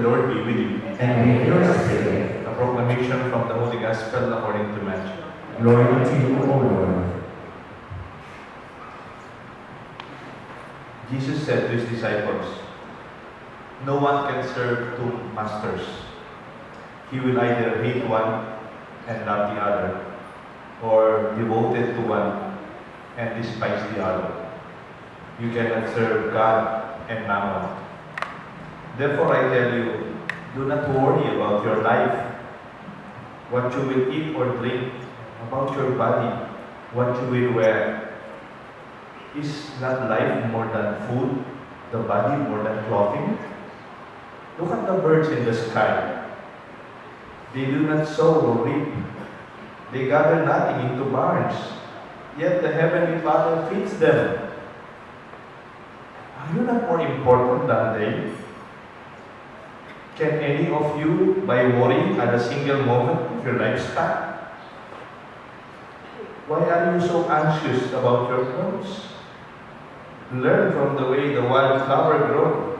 Lord be with you. And with your spirit. A proclamation from the Holy Gospel according to Matthew. Glory to you, O Lord. Jesus said to his disciples, "No one can serve two masters. He will either hate one and love the other, or devoted to one and despise the other. You cannot serve God and Mammon. Therefore I tell you, do not worry about your life, what you will eat or drink, about your body, what you will wear. Is not life more than food, the body more than clothing? Look at the birds in the sky. They do not sow or reap. They gather nothing into barns, yet the Heavenly Father feeds them. Are you not more important than they? Can any of you, by worrying at a single moment of your lifespan? Why are you so anxious about your clothes? Learn from the way the wildflower grows.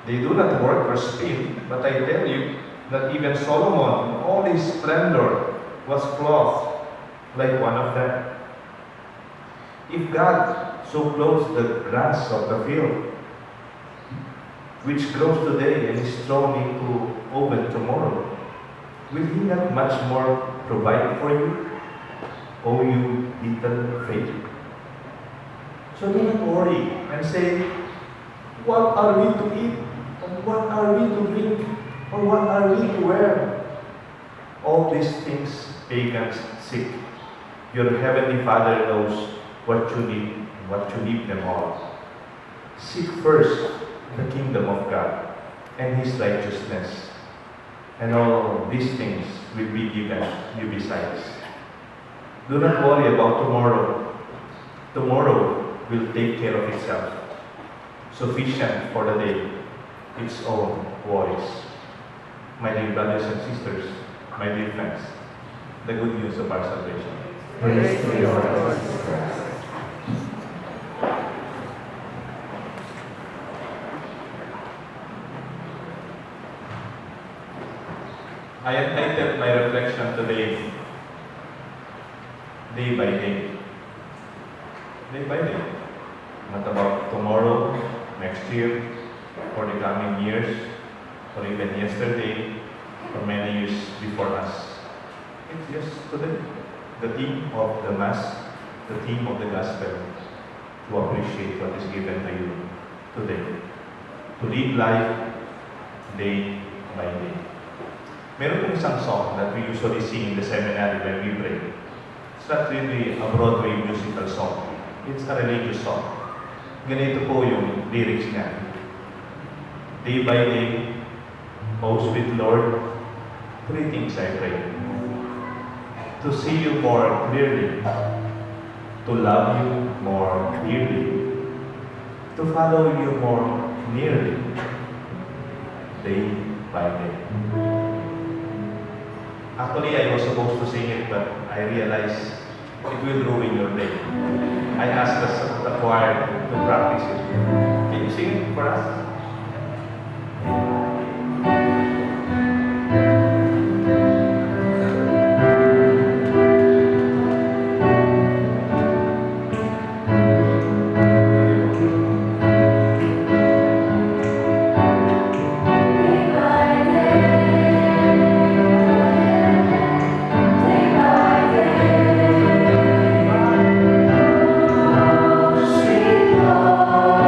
They do not work or spin, but I tell you that even Solomon, in all his splendor, was clothed like one of them. If God so clothes the grass of the field, which grows today and is thrown into oven tomorrow, will He not much more provide for you, O you little faith? So do not worry and say, what are we to eat? Or what are we to drink? Or what are we to wear? All these things pagans seek. Your Heavenly Father knows what you need and what you need them all. Seek first the kingdom of God and His righteousness, and all these things will be given you besides. Do not worry about tomorrow. Tomorrow will take care of itself. Sufficient for the day, its own worries. My dear brothers and sisters, my dear friends, the good news of our salvation. Praise to your Lord Jesus Christ. I entitled my reflection today, Day by Day. Day by day. Not about tomorrow, next year, or the coming years, or even yesterday, or many years before us. It's just today. The theme of the Mass, the theme of the Gospel, to appreciate what is given to you today. To live life day by day. Meron pong isang song that we usually sing in the seminary when we pray. It's not really a Broadway musical song. It's a religious song. Ganito po yung lyrics niya. Day by day, O sweet Lord, three things I pray. To see you more clearly, to love you more dearly, to follow you more nearly, day by day. Actually, I was supposed to sing it, but I realized it will ruin your day. I asked the choir to practice it. Can you sing it for us? Sweet Lord,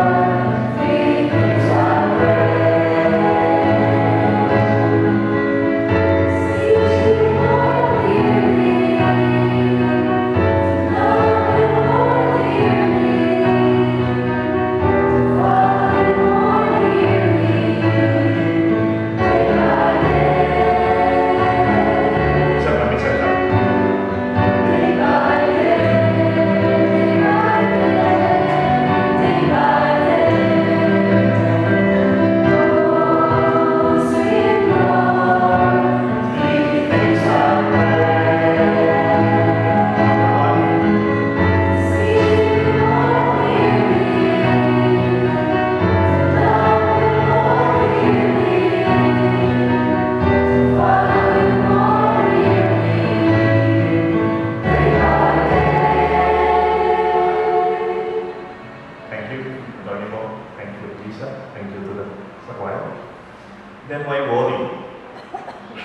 then why worry?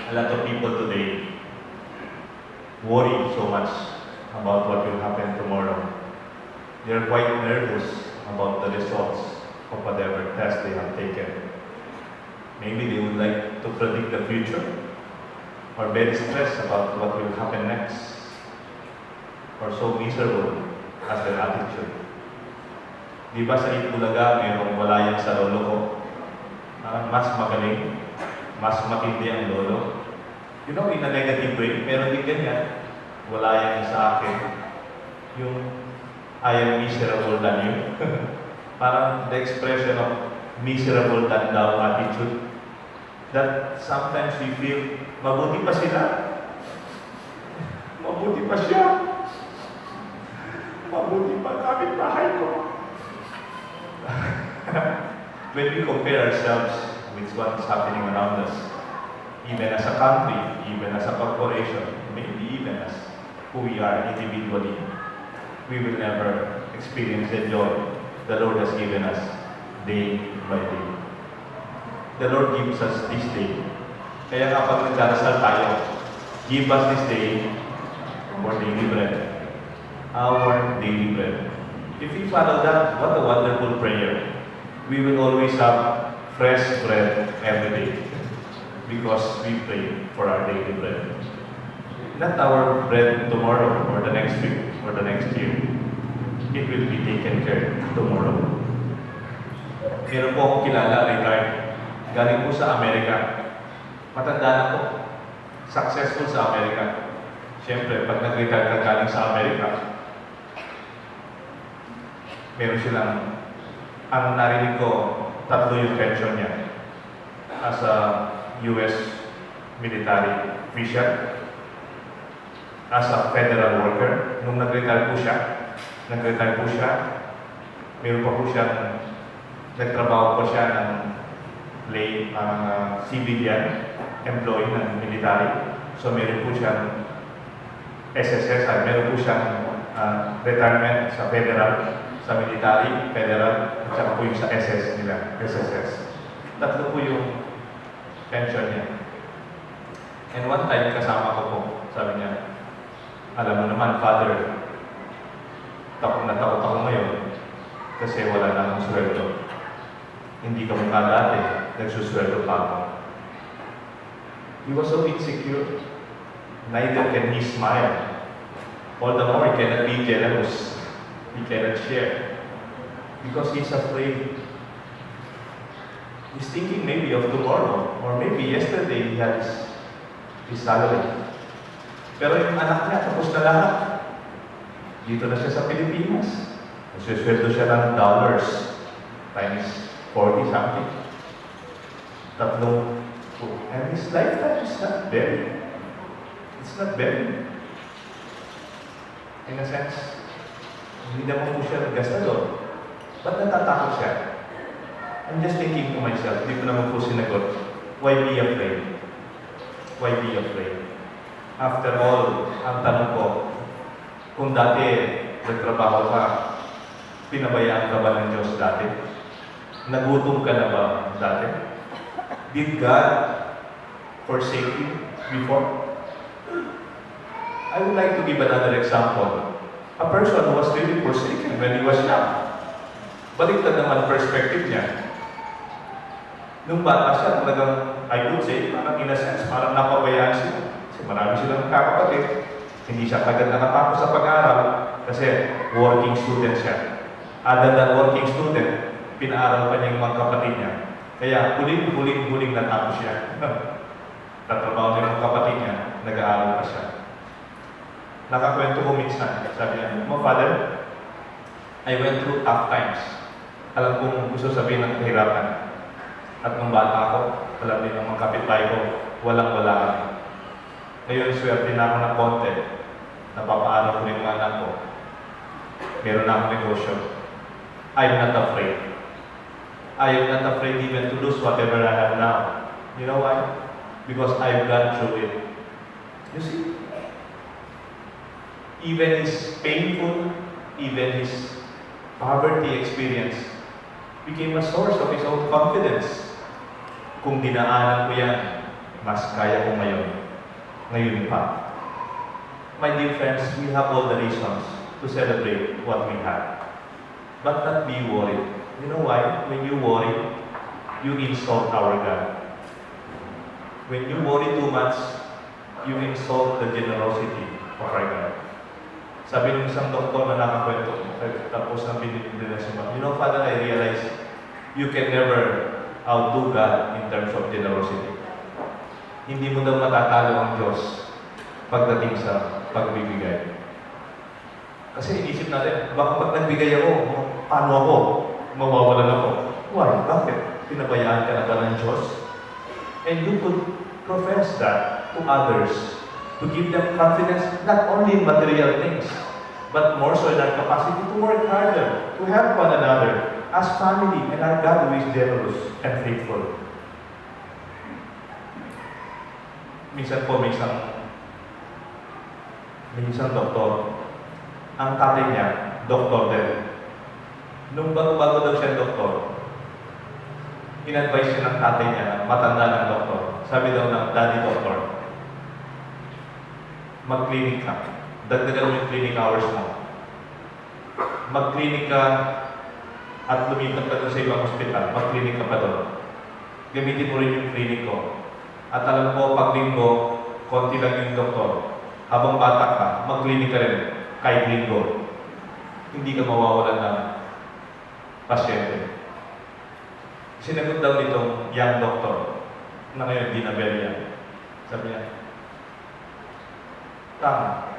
A lot of people today worry so much about what will happen tomorrow. They are quite nervous about the results of whatever test they have taken. Maybe they would like to predict the future, or very stressed about what will happen next, or so miserable as their attitude. Di ba sa Itbulaga, mayroong wala yan sa lolo ko? Mas magaling, mas matindi ang lolo. You know, in a negative way, meron din ganyan. Wala yan sa akin. Yung, I am miserable than you. Parang the expression of miserable than thou attitude. That sometimes we feel, mabuti pa sila. Mabuti pa siya. Mabuti pa kapitbahay ko. When we compare ourselves with what is happening around us, even as a country, even as a corporation, maybe even as who we are individually, we will never experience the joy the Lord has given us day by day. The Lord gives us this day. Kaya kapag nagdarasal tayo, give us this day our daily bread. Our daily bread. If we follow that, what a wonderful prayer. We will always have fresh bread every day because we pray for our daily bread. Not our bread tomorrow or the next week or the next year. It will be taken care tomorrow. Meron po akong kilala, Richard. Galing po sa Amerika. Matanda na po. Successful sa Amerika. Siyempre, pag nag-retire ka galing sa Amerika, meron silang, ang narinig ko, 3 yung pension niya. As a US military official, as a federal worker, nung nag-retire po siya, meron pa po siyang, nagtrabaho po siya ng civilian employee ng military. So meron po siyang SSS, meron po siyang retirement sa federal, sa military, federal, at saka po yung sa SS nila, SSS. 3 po yung pension niya. And one time, kasama ko po, sabi niya, alam mo naman, Father, takot na takot ako ngayon kasi wala na akong sweldo. Hindi ka mukha dati, nagsusweldo pa ako. He was so insecure. Neither can he smile. All the more, he cannot be generous. He cannot share. Because he's afraid. He's thinking maybe of tomorrow, or maybe yesterday he had his salary. Pero yung anak niya, tapos na lahat. Dito na siya sa Pilipinas. Nagsusweldo siya ng dollars times 40 something. 3. And his lifetime is not very. It's not very. In a sense, hindi naman po siya nagastador. Ba't natatakot siya? I'm just thinking to myself, hindi ko naman po sinagot, why be afraid? Why be afraid? After all, ang tanong ko, kung dati nagtrabaho ka, pinabayaan ka ba ng Diyos dati? Nagutom ka na ba dati? Did God forsake you before? I would like to give another example. A person who was really forsaken when he was young. Baliktad naman perspective niya. Nung bata siya, talagang, I would say, parang in a sense, parang napabayaan siya. Kasi marami silang kakapatid. Hindi siya kagad nakatapos sa pag-aaral kasi working student siya. Other than working student, pinaaral pa niya yung mga kapatid niya. Kaya huling natapos siya. Tatrabaho niya yung kapatid niya, nag-aaral pa siya. Nakakwento ko minsan, sabi niya, "Mo, Father, I went through tough times. Alam kong gusto sabihin ng kahirapan. At nung bata ako, alam din ng mga kapitbahay ko, walang-wala kami. Ngayon, swerte na ako ng konti. Napapaaral ko yung mga anak ko. Meron na akong negosyo. I'm not afraid. I am not afraid even to lose whatever I have now. You know why? Because I've gone through it." You see? Even his painful, even his poverty experience became a source of his own confidence. Kung dinaanan ko yan, mas kaya ko ngayon. Ngayon pa. My dear friends, we have all the reasons to celebrate what we have. But not be worried. You know why? When you worry, you insult our God. When you worry too much, you insult the generosity of our God. Sabi ng isang doktor na nakakwento, tapos na binibigyan na siya, you know, Father, I realize you can never outdo God in terms of generosity. Hindi mo daw matatalo ang Diyos pagdating sa pagbibigay. Kasi inisip natin, baka pag nagbigay ako, paano ako? Mawawalan ako. Why? Bakit? Pinabayaan ka na ba ng Diyos? And you could profess that to others, to give them confidence, not only in material things, but more so in our capacity to work harder, to help one another, as family, and our God who is generous and faithful. Minsan po, may isang doktor, ang tatay niya, doktor din. Nung bago-bago daw siya doktor, in-advise siya ng tatay niya, matanda ng doktor. Sabi daw ng daddy doktor, mag-clinic ka. Dagdagan mo yung clinic hours mo. Mag-clinic ka at lumipat ka doon sa ibang hospital. Mag-clinic ka pa doon. Gamitin mo rin yung clinic ko. At alam ko, pag linggo, konti lang yung doktor. Habang bata ka, mag-clinic ka rin. Kahit linggo. Hindi ka mawawalan ng pasyente. Sinagot daw nitong young doctor na ngayon di na very young. Sabi niya, tama,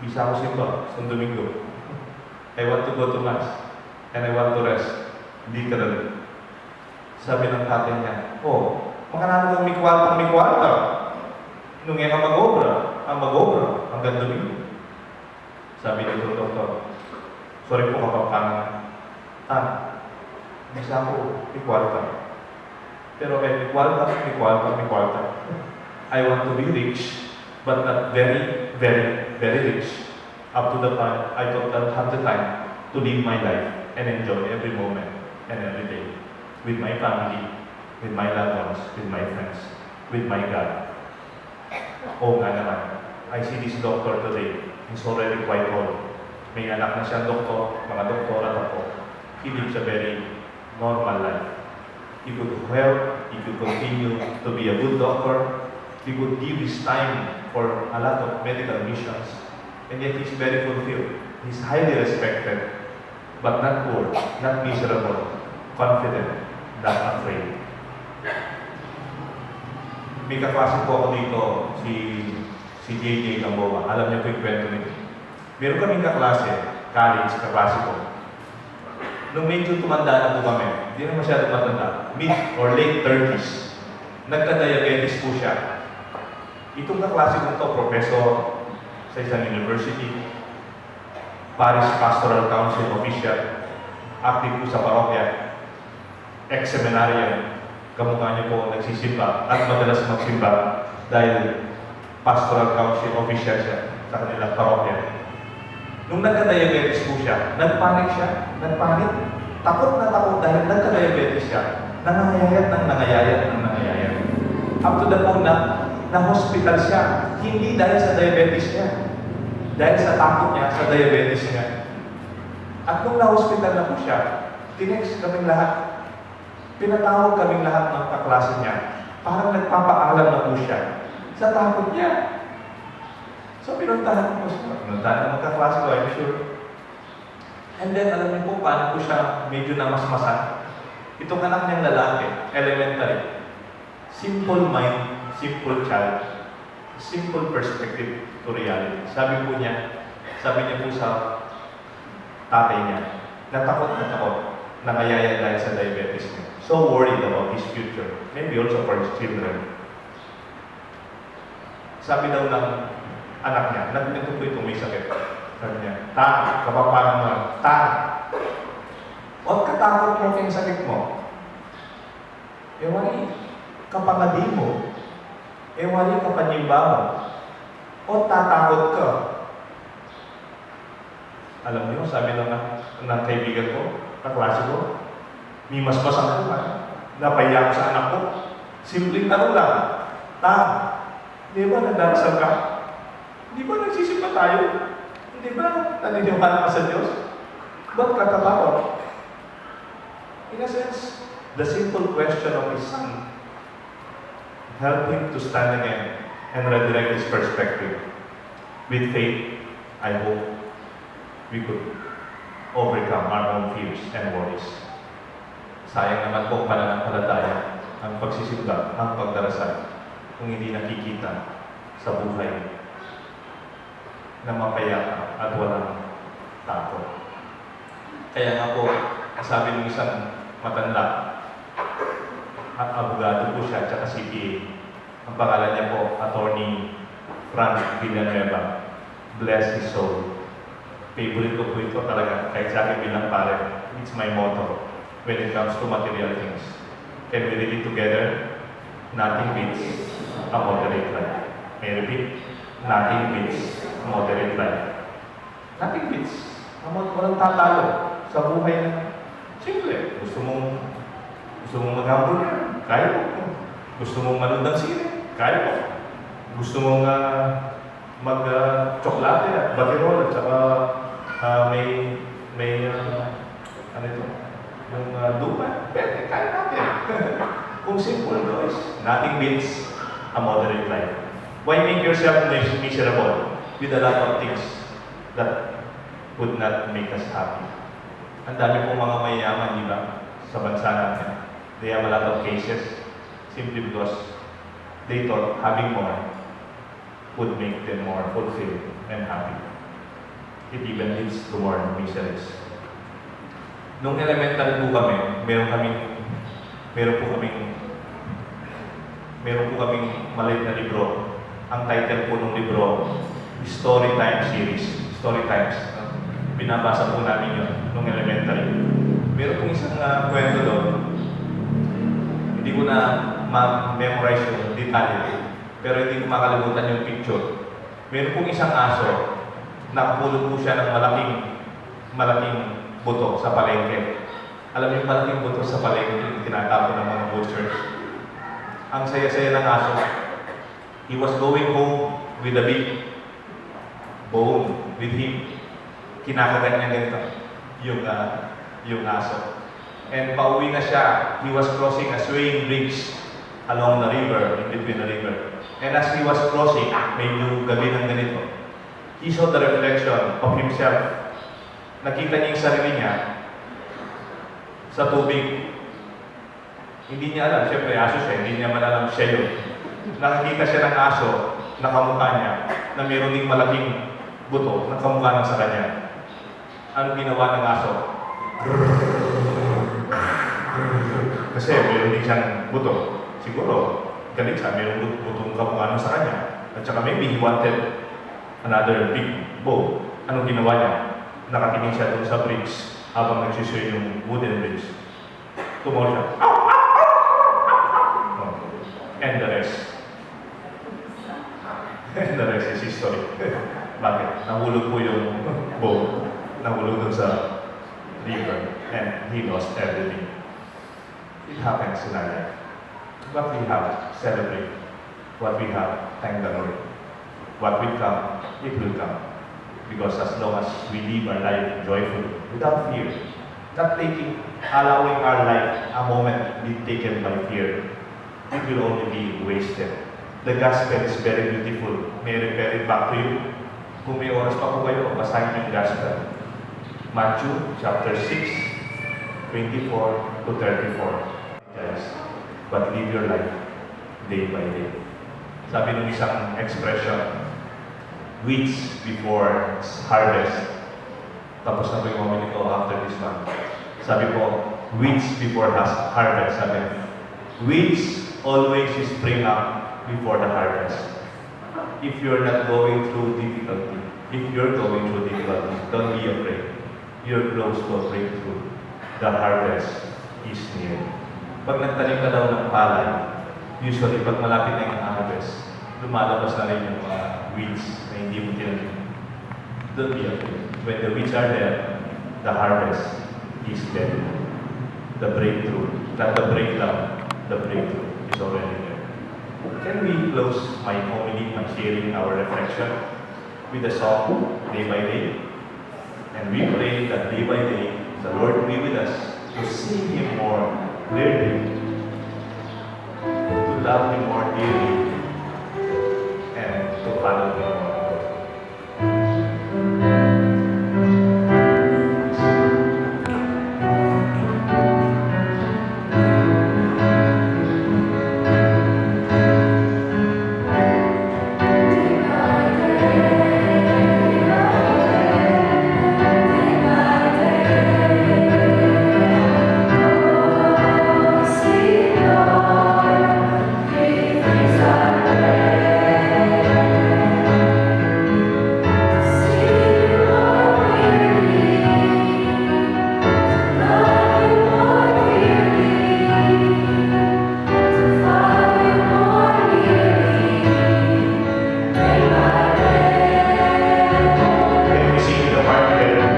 bisa ako simba sa Domingo. I want to go to Mass and I want to rest. Hindi ka rin. Sabi ng tatay niya, oh, makanano kang may kwarta. Nung yan ang mag-obra, hanggang Domingo. Sabi nito, doktor, sorry po kapampangan. Bisa ako may kwarta. Pero may kwarta. I want to be rich, but not very, very, very rich. Up to the point I don't have the time to live my life and enjoy every moment and every day with my family, with my loved ones, with my friends, with my God. Oo nga naman. I see this doctor today. He's already quite old. May anak na siyang doktor, mga doktorat ako. He lives a very normal life. He could help, he could continue to be a good doctor, he could give his time for a lot of medical missions, and yet he's very fulfilled. He's highly respected, but not poor, not miserable, confident, not afraid. May kaklase po ako dito, si JJ Gamboa. Alam niyo po yung kwento nito. Meron kaming kaklase, college, kaklase ko. Nung medyo tumanda na po kami, hindi na masyadong matanda, mid or late 30s, nagka-diabetes po siya. Itong kaklase ko ito, professor sa isang university, Parish Pastoral Council official, active po sa parokya, ex-seminarian, kamukha niyo po nagsisimba at madalas magsimba dahil Pastoral Council official siya sa kanilang parokya. Nung nagka-diabetes po siya, nagpanik. Takot na takot dahil nagka-diabetes siya. Nangayayat. Up to the point na hospital siya. Hindi dahil sa diabetes niya. Dahil sa takot niya sa diabetes niya. At nung na-hospital na po siya, tinext kaming lahat. Pinatawag kaming lahat ng kaklase niya. Parang nagpapaalam na po siya sa takot niya. So, pinuntahan ko siya. Pinuntahan ng kaklase ko, I'm sure. And then, alam niyo po, paano po siya medyo namasmasan. Itong anak niyang lalaki, elementary. Simple mind, simple child, simple perspective to reality. Sabi niya po sa tatay niya, natakot, nangayaya dahil sa diabetes niya. So worried about his future, maybe also for his children. Sabi daw ng anak niya, nagpinto po itong may sakit. Sabi niya, kapapanan mo, huwag katakot mo kayong sakit mo. Ewari, kapangadi mo. Ewari, kapanyimba mo. O tatakot ka. Alam niyo, sabi ng kaibigan ko, kaklase ko, may mas masang napahiya ko sa anak ko. Simpleng tanong lang. Di ba nagdarasal ka? Di ba nagsisimba tayo? Di ba naniniwala ka sa Diyos? Ba't ka tatakot? In a sense, the simple question of his son helped him to stand again and redirect his perspective. With faith, I hope we could overcome our own fears and worries. Sayang naman po pananampalataya ang pagsisimba, ang pagdarasal, kung hindi nakikita sa buhay na mapayapa at walang takot. Kaya nga po, sabi ng isang matanda, at abogado po siya, tsaka CPA. Ang pangalan niya po, Attorney Frank Villanueva. Bless his soul. Favorite ko po ito talaga, kahit sa akin bilang pare. It's my motto when it comes to material things. Can we read it together? Nothing beats a moderate life. May I repeat? Nothing beats a moderate life. Nothing beats. Walang tatalo sa buhay na simple. Gusto mong mag-hamburger? Kaya mo. Gusto mong manood ng sine? Kaya mo. Gusto mong mag-tsokolate at batirol at saka may ano ito? Yung dupa? Pwede, kaya natin. Kung simple guys, nothing beats a moderate life. Why make yourself miserable with a lot of things that would not make us happy? Ang dami pong mga mayayaman, di ba? Sa bansa natin. They have a lot of cases simply because they thought having more would make them more fulfilled and happy. It even leads to more miseries. Nung elementary po kami, meron po kaming maliit na libro. Ang title po ng libro, Story Time Series. Story Times. Binabasa po namin yun nung elementary. Meron pong isang kwento doon. Hindi ko na ma-memorize yung detalye. Pero hindi ko makalimutan yung picture. Meron pong isang aso, nakapulot po siya ng malaking buto sa palengke. Alam niyo yung malaking buto sa palengke, yung tinatapon ng mga butchers. Ang saya-saya ng aso. He was going home with a big bone with him. Kinakagat niya ganito yung aso. And pauwi na siya. He was crossing a swaying bridge along the river, in between the river. And as he was crossing, medyo gabi ng ganito, he saw the reflection of himself. Nakita niya yung sarili niya sa tubig. Hindi niya alam, siyempre aso siya, hindi niya man alam siya yun. Nakakita siya ng aso na kamukha niya, na mayroon ding malaking buto na kamukha ng sa kanya. Ano ginawa ng aso? Kasi mayroon din siyang buto. Siguro, galit siya, mayroong butong kamukha ng sa kanya. At saka maybe he wanted another big bowl. Anong ginawa niya? Nakatingin siya doon sa bridge habang nagsisway yung wooden bridge. Tumawa siya. And the rest. And the rest is history. Bakit? Nahulog po yung bowl. Nahulog doon sa river. And he lost everything. It happens in our life. What we have, celebrate. What we have, thank the Lord. What will come, it will come. Because as long as we live our life joyfully, without fear, not allowing our life a moment be taken by fear, it will only be wasted. The gospel is very beautiful. May I refer it back to you. Kung may oras pa po kayo, basahin yung gospel. Matthew chapter 6, 24 to 34. Yes. But live your life day by day. Sabi ng isang expression, weeds before harvest. Tapos na po yung moment ko after this one. Sabi po, weeds before harvest. Sabi, weeds always spring up before the harvest. If you're not going through difficulty, don't be afraid. You're close to a breakthrough. The harvest is near. Pag nagtanim ka daw ng palay, usually pag malapit na yung harvest, lumalabas na rin yung weeds na hindi mo tinanim. Don't be afraid. When the weeds are there, the harvest is there. The breakthrough, not the breakdown, the breakthrough is already there. Can we close my homily by sharing our reflection with the song Day by Day? And we pray that day by day, the Lord be with us to see Him more clearly, to love Him more dearly, and to follow Him more closely. Let me sing the heart together.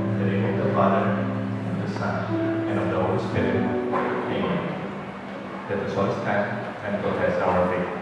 In the name of the Father, and of the Son, and of the Holy Spirit. Amen. Let us all stand and confess our faith.